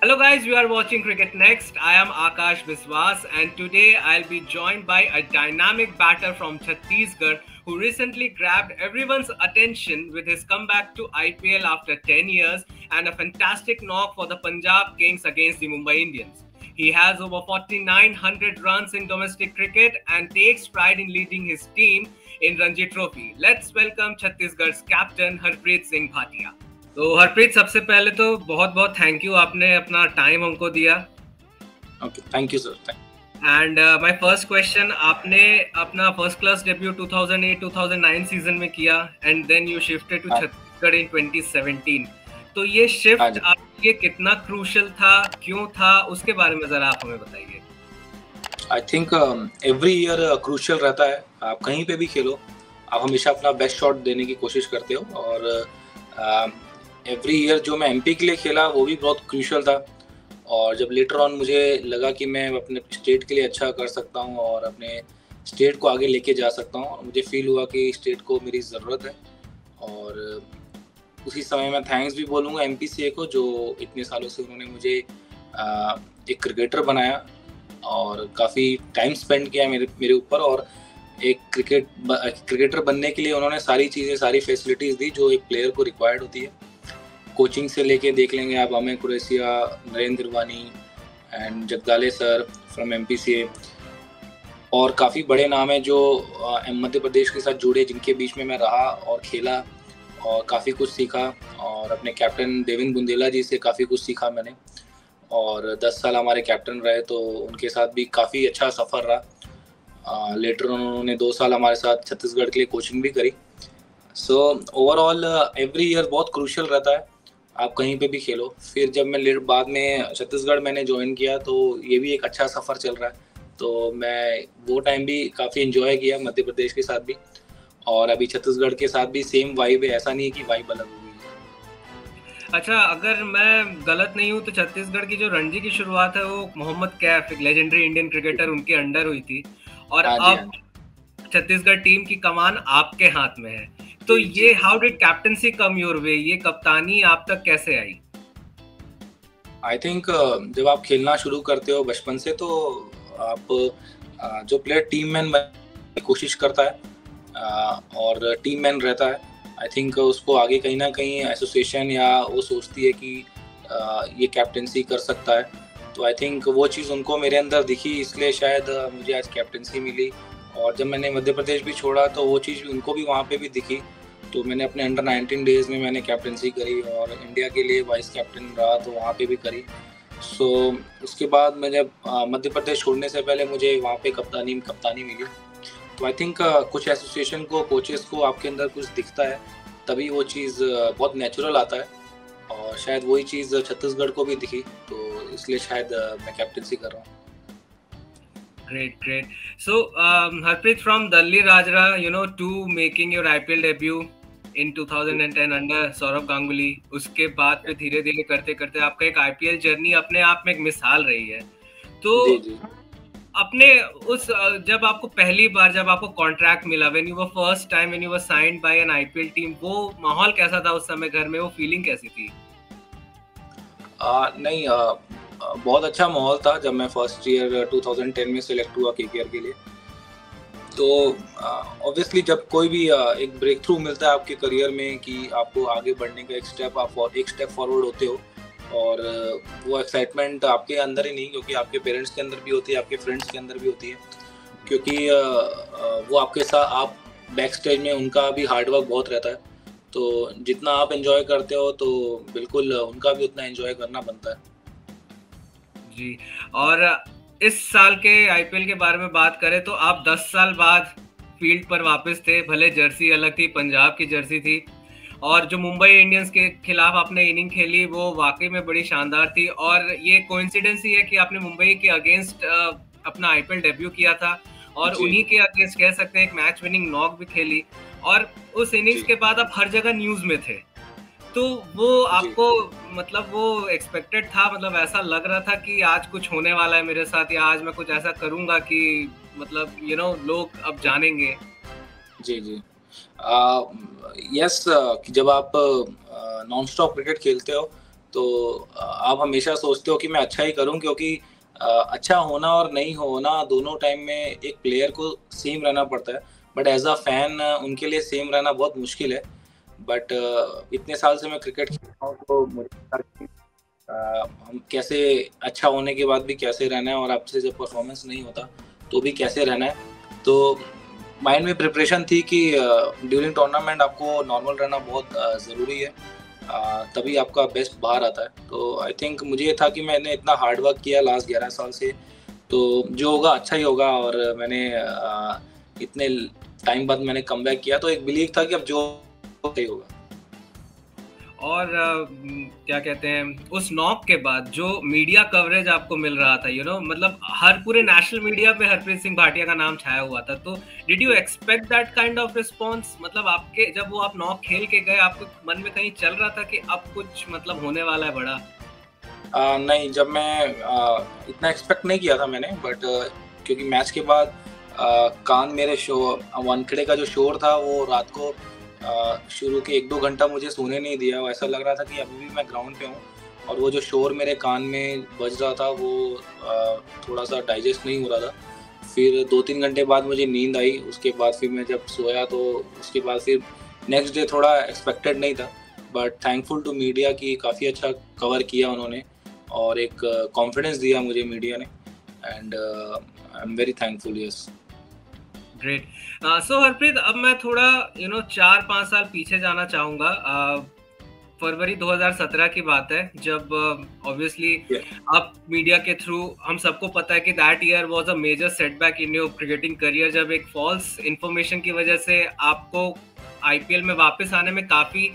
Hello guys, you are watching Cricket Next. I am Akash Biswas and today I'll be joined by a dynamic batter from Chhattisgarh who recently grabbed everyone's attention with his comeback to IPL after 10 years and a fantastic knock for the Punjab Kings against the Mumbai Indians. He has over 4,900 runs in domestic cricket and takes pride in leading his team in Ranji Trophy. Let's welcome Chhattisgarh's captain Harpreet Singh Bhatia. तो हरप्रीत, सबसे पहले तो बहुत बहुत thank you, आपने अपना time हमको दिया. Okay, thank you sir. And my first question, आपने अपना फर्स्ट क्लास डेब्यू 2008-2009 सीजन में किया and then you shifted to Chhattisgarh in 2017. तो ये शिफ्ट आपके लिए कितना क्रूशियल था, क्यों था, उसके बारे में जरा आप हमें बताइए. I think every year crucial रहता है. आप कहीं पे भी खेलो, आप हमेशा अपना बेस्ट शॉट देने की कोशिश करते हो और एवरी ईयर जो मैं एमपी के लिए खेला वो भी बहुत क्रूशियल था. और जब लेटर ऑन मुझे लगा कि मैं अपने स्टेट के लिए अच्छा कर सकता हूँ और अपने स्टेट को आगे लेके जा सकता हूँ, और मुझे फील हुआ कि स्टेट को मेरी ज़रूरत है. और उसी समय मैं थैंक्स भी बोलूँगा एमपीसीए को, जो इतने सालों से उन्होंने मुझे एक क्रिकेटर बनाया और काफ़ी टाइम स्पेंड किया मेरे ऊपर. और एक क्रिकेटर बनने के लिए उन्होंने सारी चीज़ें, सारी फैसिलिटीज़ दी जो एक प्लेयर को रिक्वायर्ड होती है. कोचिंग से लेके देख लेंगे आप, अमेय कुरैशिया, नरेंद्र वानी and Jagdale sir from MPCA, और काफ़ी बड़े नाम हैं जो मध्य प्रदेश के साथ जुड़े, जिनके बीच में मैं रहा और खेला और काफ़ी कुछ सीखा. और अपने कैप्टन देवेंद्र बुंदेला जी से काफ़ी कुछ सीखा मैंने, और 10 साल हमारे कैप्टन रहे तो उनके साथ भी काफ़ी अच्छा सफ़र रहा. लेटर उन्होंने 2 साल हमारे साथ छत्तीसगढ़ के लिए कोचिंग भी करी. सो ओवरऑल एवरी ईयर बहुत क्रूशियल रहता है, आप कहीं पे भी खेलो. फिर जब मैं बाद में छत्तीसगढ़ मैंने ज्वाइन किया तो ये भी एक अच्छा सफ़र चल रहा है. तो मैं वो टाइम भी काफ़ी इन्जॉय किया मध्य प्रदेश के साथ भी, और अभी छत्तीसगढ़ के साथ भी सेम वाइब है. ऐसा नहीं है कि वाइब अलग हो गई है. अच्छा, अगर मैं गलत नहीं हूँ तो छत्तीसगढ़ की जो रणजी की शुरुआत है वो मोहम्मद कैफ, एक लेजेंडरी इंडियन क्रिकेटर, उनके अंडर हुई थी, और अब छत्तीसगढ़ टीम की कमान आपके हाथ में है. तो ये how did captaincy come your way, ये कप्तानी आप तक कैसे आई? आई थिंक जब आप खेलना शुरू करते हो बचपन से, तो आप जो प्लेयर टीम मैन बनने की कोशिश करता है और टीम मैन रहता है, आई थिंक उसको आगे कहीं ना कहीं एसोसिएशन या वो सोचती है कि ये कैप्टनसी कर सकता है. तो आई थिंक वो चीज़ उनको मेरे अंदर दिखी, इसलिए शायद मुझे आज कैप्टनसी मिली. और जब मैंने मध्य प्रदेश भी छोड़ा तो वो चीज़ उनको भी वहाँ पे भी दिखी. तो मैंने अपने अंडर 19 डेज में मैंने कैप्टनसी करी और इंडिया के लिए वाइस कैप्टन रहा, तो वहाँ पे भी करी. सो उसके बाद मैं जब मध्य प्रदेश छोड़ने से पहले मुझे वहाँ पे कप्तानी मिली. तो आई थिंक कुछ एसोसिएशन को, कोचेस को आपके अंदर कुछ दिखता है, तभी वो चीज़ बहुत नेचुरल आता है, और शायद वही चीज़ छत्तीसगढ़ को भी दिखी, तो इसलिए शायद मैं कैप्टनसी कर रहा हूँ. Great. So, Harpreet, from Dalli Rajra, to making your IPL debut in 2010 under Saurabh Ganguly, उसके बाद फिर धीरे धीरे करते करते आपका एक आईपीएल जर्नी अपने आप में एक मिसाल रही है. तो जी. अपने उस जब आपको पहली बार जब आपको कॉन्ट्रैक्ट मिला, when you were first time when you were signed by N IPL team, वो माहौल कैसा था उस समय घर में, वो फीलिंग कैसी थी? नहीं, बहुत अच्छा माहौल था जब मैं फर्स्ट ईयर 2010 में सिलेक्ट हुआ केकेआर के लिए. तो ऑब्वियसली जब कोई भी एक ब्रेक थ्रू मिलता है आपके करियर में कि आपको आगे बढ़ने का एक स्टेप फॉरवर्ड होते हो, और वो एक्साइटमेंट आपके अंदर ही नहीं, क्योंकि आपके पेरेंट्स के अंदर भी होती है, आपके फ्रेंड्स के अंदर भी होती है, क्योंकि वो आपके साथ, आप बैक स्टेज में उनका भी हार्डवर्क बहुत रहता है. तो जितना आप एंजॉय करते हो तो बिल्कुल उनका भी उतना एंजॉय करना बनता है. जी, और इस साल के आईपीएल के बारे में बात करें तो आप 10 साल बाद फील्ड पर वापस थे. भले जर्सी अलग थी, पंजाब की जर्सी थी, और जो मुंबई इंडियंस के खिलाफ आपने इनिंग खेली वो वाकई में बड़ी शानदार थी. और ये कोइंसिडेंस ही है कि आपने मुंबई के अगेंस्ट अपना आईपीएल डेब्यू किया था, और उन्हीं के अगेंस्ट कह सकते हैं एक मैच विनिंग नॉक भी खेली, और उस इनिंग्स के बाद आप हर जगह न्यूज में थे. तो वो आपको मतलब वो एक्सपेक्टेड था, मतलब ऐसा लग रहा था कि आज कुछ होने वाला है मेरे साथ, या आज मैं कुछ ऐसा करूंगा कि मतलब लोग अब जानेंगे? जी. यस, कि जब आप नॉन स्टॉप क्रिकेट खेलते हो तो आप हमेशा सोचते हो कि मैं अच्छा ही करूं, क्योंकि अच्छा होना और नहीं होना दोनों टाइम में एक प्लेयर को सेम रहना पड़ता है। बट एज अ फैन उनके लिए सेम रहना बहुत मुश्किल है। बट इतने साल से मैं क्रिकेट खेल रहा हूँ, तो मुझे लगता है कि हम कैसे अच्छा होने के बाद भी कैसे रहना है, और आपसे जब परफॉर्मेंस नहीं होता तो भी कैसे रहना है। तो माइंड में प्रिपरेशन थी कि ड्यूरिंग टूर्नामेंट आपको नॉर्मल रहना बहुत ज़रूरी है, तभी आपका बेस्ट बाहर आता है। तो आई थिंक मुझे ये था कि मैंने इतना हार्ड वर्क किया लास्ट 11 साल से, तो जो होगा अच्छा ही होगा। और मैंने इतने टाइम बाद मैंने कमबैक किया, तो एक बिलीव था कि अब जो सही होगा। और क्या कहते हैं, उस नॉक के बाद जो मीडिया कवरेज आपको मिल रहा था, मतलब हर पूरे नेशनल मीडिया पे हरप्रीत सिंह भाटिया का नाम छाया हुआ था, तो did you expect that kind of response? मतलब आपके जब वो आप नॉक खेल के गए, आपके मन में कहीं चल रहा था कि अब कुछ मतलब होने वाला है बड़ा? नहीं, जब मैं इतना एक्सपेक्ट नहीं किया था मैंने, बट क्योंकि मैच के बाद कान मेरे वानखेड़े का जो शोर था वो रात को शुरू के 1-2 घंटा मुझे सोने नहीं दिया। ऐसा लग रहा था कि अभी भी मैं ग्राउंड पे हूँ, और वो जो शोर मेरे कान में बज रहा था वो थोड़ा-सा डाइजेस्ट नहीं हो रहा था। फिर 2-3 घंटे बाद मुझे नींद आई, उसके बाद फिर मैं जब सोया तो उसके बाद फिर नेक्स्ट डे थोड़ा एक्सपेक्टेड नहीं था। बट थैंकफुल टू मीडिया कि काफ़ी अच्छा कवर किया उन्होंने, और एक कॉन्फिडेंस दिया मुझे मीडिया ने, and I am very thankful. Yes, great. So Harpreet, अब मैं थोड़ा 4-5 साल पीछे जाना चाहूंगा। फरवरी 2017 की बात है, जब ऑब्वियसली अब मीडिया के थ्रू हम सबको पता है कि that year was a major setback in your cricketing career, जब एक फॉल्स इंफॉर्मेशन की वजह से आपको आईपीएल में वापस आने में काफी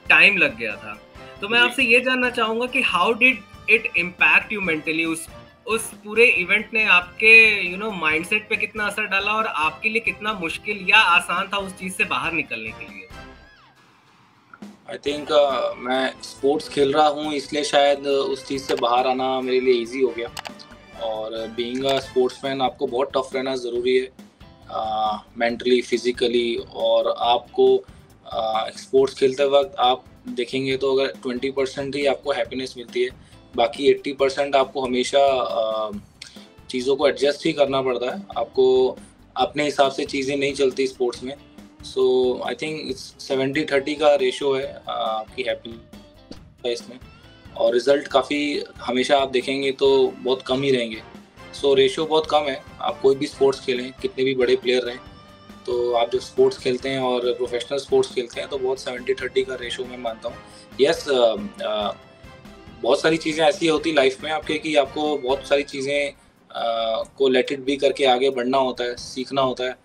टाइम लग गया था। तो मैं आपसे ये जानना चाहूंगा कि how did it impact you mentally? उस पूरे इवेंट ने आपके माइंडसेट पे कितना असर डाला, और आपके लिए कितना मुश्किल या आसान था उस चीज से बाहर निकलने के लिए? आई थिंक मैं स्पोर्ट्स खेल रहा हूँ, इसलिए शायद उस चीज़ से बाहर आना मेरे लिए इजी हो गया। और बीइंग अ स्पोर्ट्समैन आपको बहुत टफ रहना ज़रूरी है, मेंटली, फिज़िकली। और आपको स्पोर्ट्स खेलते वक्त आप देखेंगे तो अगर 20% ही आपको हैप्पीनेस मिलती है, बाकी 80% आपको हमेशा चीज़ों को एडजस्ट ही करना पड़ता है। आपको अपने हिसाब से चीज़ें नहीं चलती स्पोर्ट्स में। सो आई थिंक 70-30 का रेशो है आपकी हैप्पीनेस इसमें, और रिजल्ट काफ़ी हमेशा आप देखेंगे तो बहुत कम ही रहेंगे। सो रेशो बहुत कम है। आप कोई भी स्पोर्ट्स खेलें, कितने भी बड़े प्लेयर रहें, तो आप जब स्पोर्ट्स खेलते हैं और प्रोफेशनल स्पोर्ट्स खेलते हैं तो बहुत 70-30 का रेशो मैं मानता हूँ। यस, बहुत सारी चीज़ें ऐसी होती लाइफ में आपके कि आपको बहुत सारी चीज़ें को लेट इट बी करके आगे बढ़ना होता है, सीखना होता है,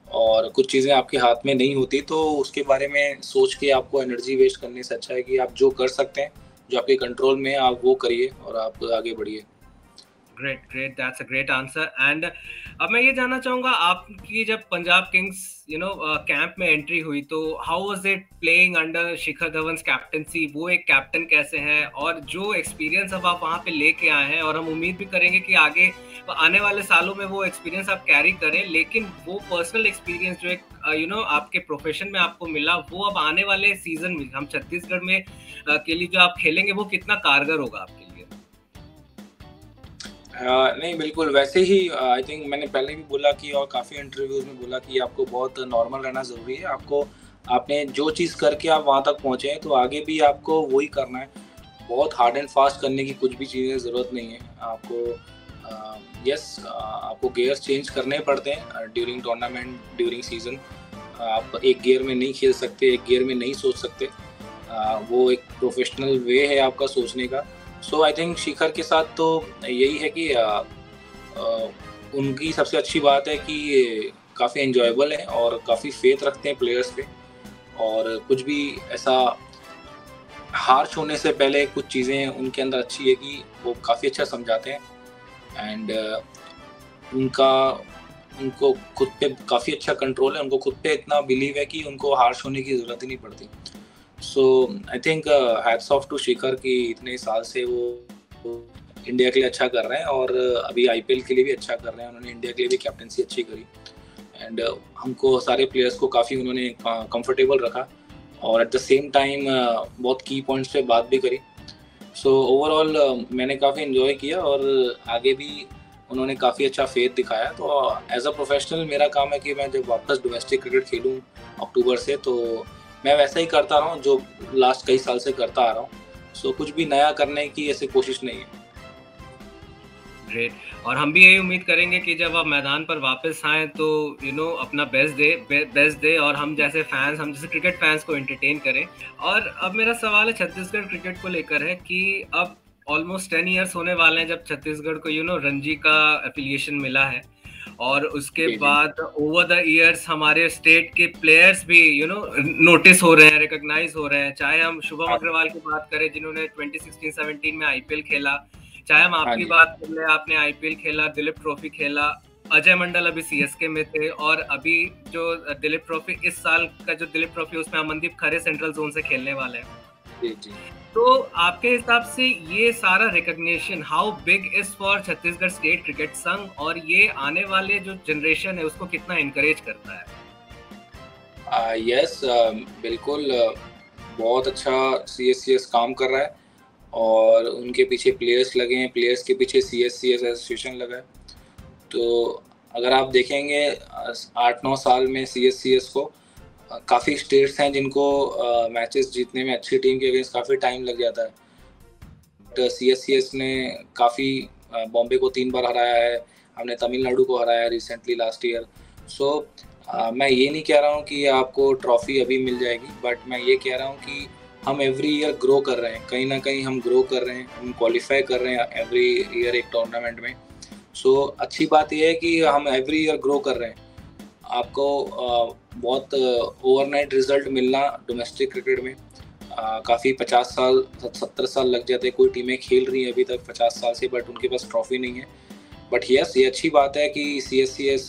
और कुछ चीज़ें आपके हाथ में नहीं होती, तो उसके बारे में सोच के आपको एनर्जी वेस्ट करने से अच्छा है कि आप जो कर सकते हैं, जो आपके कंट्रोल में है, आप वो करिए और आप आगे बढ़िए। Great, great, that's a great answer. And अब मैं ये जानना चाहूंगा, आपकी जब पंजाब किंग्स कैंप में एंट्री हुई, तो how was it playing under Shikhar Dhawan captaincy? वो एक कैप्टन कैसे है, और जो एक्सपीरियंस अब आप वहां पे लेके आए हैं, और हम उम्मीद भी करेंगे कि आगे आने वाले सालों में वो एक्सपीरियंस आप कैरी करें, लेकिन वो पर्सनल एक्सपीरियंस जो एक आपके प्रोफेशन में आपको मिला, वो अब आने वाले सीजन में हम छत्तीसगढ़ में के लिए जो आप खेलेंगे, वो कितना कारगर होगा आपके लिए? नहीं, बिल्कुल वैसे ही आई थिंक मैंने पहले भी बोला कि, और काफ़ी इंटरव्यूज़ में बोला कि आपको बहुत नॉर्मल रहना ज़रूरी है। आपको आपने जो चीज़ करके आप वहाँ तक पहुँचे हैं, तो आगे भी आपको वही करना है। बहुत हार्ड एंड फास्ट करने की कुछ भी चीज़ें ज़रूरत नहीं है। आपको आपको गियर्स चेंज करने पड़ते हैं ड्यूरिंग टूर्नामेंट, ड्यूरिंग सीज़न। आप एक गियर में नहीं खेल सकते, एक गियर में नहीं सोच सकते। वो एक प्रोफेशनल वे है आपका सोचने का। सो आई थिंक शिखर के साथ तो यही है कि उनकी सबसे अच्छी बात है कि काफ़ी एन्जॉयबल है और काफ़ी फेथ रखते हैं प्लेयर्स पे, और कुछ भी ऐसा हार्श होने से पहले कुछ चीज़ें उनके अंदर अच्छी है कि वो काफ़ी अच्छा समझाते हैं। एंड उनका उनको खुद पे काफ़ी अच्छा कंट्रोल है, उनको खुद पे इतना बिलीव है कि उनको हार्श होने की ज़रूरत ही नहीं पड़ती। So I think hats off to Shikhar कि इतने साल से वो इंडिया के लिए अच्छा कर रहे हैं, और अभी आईपीएल के लिए भी अच्छा कर रहे हैं। उन्होंने इंडिया के लिए भी कैप्टनसी अच्छी करी, एंड हमको सारे प्लेयर्स को काफ़ी उन्होंने कंफर्टेबल रखा, और एट द सेम टाइम बहुत की पॉइंट्स पे बात भी करी। सो ओवरऑल मैंने काफ़ी एंजॉय किया और आगे भी उन्होंने काफ़ी अच्छा फेथ दिखाया। तो एज अ प्रोफेशनल मेरा काम है कि मैं जब वापस डोमेस्टिक क्रिकेट खेलूँ अक्टूबर से, तो मैं वैसा ही करता रहा हूँ जो लास्ट कई साल से करता आ रहा हूँ। सो कुछ भी नया करने की ऐसी कोशिश नहीं है। ग्रेट। और हम भी यही उम्मीद करेंगे कि जब आप मैदान पर वापस आएँ तो अपना बेस्ट दे और हम जैसे क्रिकेट फैंस को एंटरटेन करें। और अब मेरा सवाल है छत्तीसगढ़ क्रिकेट को लेकर है कि अब ऑलमोस्ट 10 इयर्स होने वाले हैं जब छत्तीसगढ़ को रणजी का एफिलिएशन मिला है। और उसके जी, जी। बाद ओवर द इयर्स हमारे स्टेट के प्लेयर्स भी नोटिस हो रहे हैं, रिकॉग्नाइज हो रहे हैं। चाहे हम शुभम हाँ, अग्रवाल की बात करें जिन्होंने 2016-17 में आईपीएल खेला, चाहे हम हाँ आपकी जी। बात कर ले, आपने आईपीएल खेला, दिलीप ट्रॉफी खेला, अजय मंडल अभी सीएसके में थे, और अभी जो दिलीप ट्रॉफी इस साल का जो दिलीप ट्रॉफी उसमें अमनदीप खरे सेंट्रल जोन से खेलने वाले हैं। जी, जी। तो आपके हिसाब से ये सारा recognition how big is for Chhattisgarh state cricket संघ, और ये आने वाले जो जनरेशन है उसको कितना इनकरेज करता है? यस, बिल्कुल, बहुत अच्छा सीएससीएस काम कर रहा है और उनके पीछे प्लेयर्स लगे हैं, प्लेयर्स के पीछे सीएससीएस एसोसिएशन लगा है। तो अगर आप देखेंगे 8-9 साल में सीएससीएस को काफ़ी स्टेट्स हैं जिनको मैचेस जीतने में अच्छी टीम के अगेंस्ट काफ़ी टाइम लग जाता है। तो सीएससीएस ने काफ़ी बॉम्बे को 3 बार हराया है, हमने तमिलनाडु को हराया रिसेंटली लास्ट ईयर। सो मैं ये नहीं कह रहा हूँ कि आपको ट्रॉफ़ी अभी मिल जाएगी, बट मैं ये कह रहा हूँ कि हम एवरी ईयर ग्रो कर रहे हैं, कहीं न कहीं हम ग्रो कर रहे हैं, हम क्वालिफ़ाई कर रहे हैं एवरी ईयर एक टूर्नामेंट में। सो अच्छी बात ये है कि हम एवरी ईयर ग्रो कर रहे हैं। आपको बहुत ओवरनाइट रिज़ल्ट मिलना डोमेस्टिक क्रिकेट में काफ़ी 50 साल 70 साल लग जाते हैं। कोई टीमें खेल रही हैं अभी तक 50 साल से, बट उनके पास ट्रॉफ़ी नहीं है। बट यस, ये अच्छी बात है कि सीएससीएस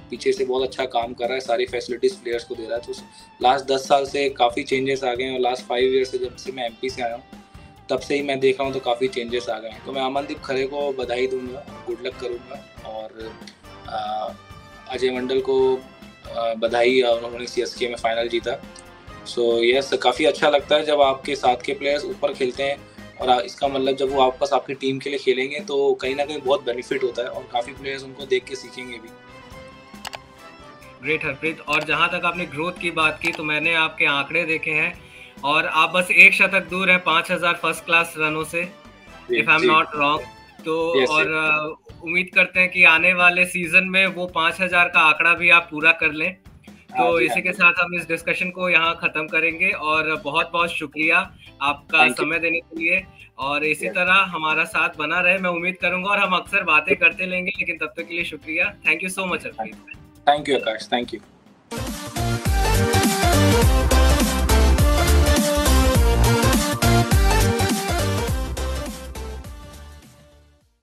पीछे से बहुत अच्छा काम कर रहा है, सारी फैसिलिटीज़ प्लेयर्स को दे रहा है। तो लास्ट 10 साल से काफ़ी चेंजेस आ गए हैं और लास्ट 5 ईयर से जब से मैं एमपी से आया हूँ, तब से ही मैं देख रहा हूँ तो काफ़ी चेंजेस आ गए हैं। तो मैं अमनदीप खरे को बधाई दूँगा, गुड लक करूँगा, और अजय मंडल को बधाई, उन्होंने सीएसके में फाइनल जीता। सो यस, काफ़ी अच्छा लगता है जब आपके साथ के प्लेयर्स ऊपर खेलते हैं, और इसका मतलब जब वो वापस आपकी टीम के लिए खेलेंगे तो कहीं ना कहीं बहुत बेनिफिट होता है और काफ़ी प्लेयर्स उनको देख के सीखेंगे भी। ग्रेट हरप्रीत। और जहां तक आपने ग्रोथ की बात की तो मैंने आपके आंकड़े देखे हैं और आप बस एक शतक दूर है 5000 फर्स्ट क्लास रनों से, जी, इफ आई एम जी। Not wrong. तो यस, और उम्मीद करते हैं कि आने वाले सीजन में वो 5000 का आंकड़ा भी आप पूरा कर लें। तो हाँ जी, हाँ इसी के जी। साथ हम इस डिस्कशन को यहाँ खत्म करेंगे, और बहुत बहुत शुक्रिया आपका थैंक यू। समय देने के लिए। और इसी यस, तरह हमारा साथ बना रहे, मैं उम्मीद करूंगा, और हम अक्सर बातें करते लेंगे, लेकिन तब तक के लिए शुक्रिया। Thank you so much Harpreet. Thank you Akash, thank you.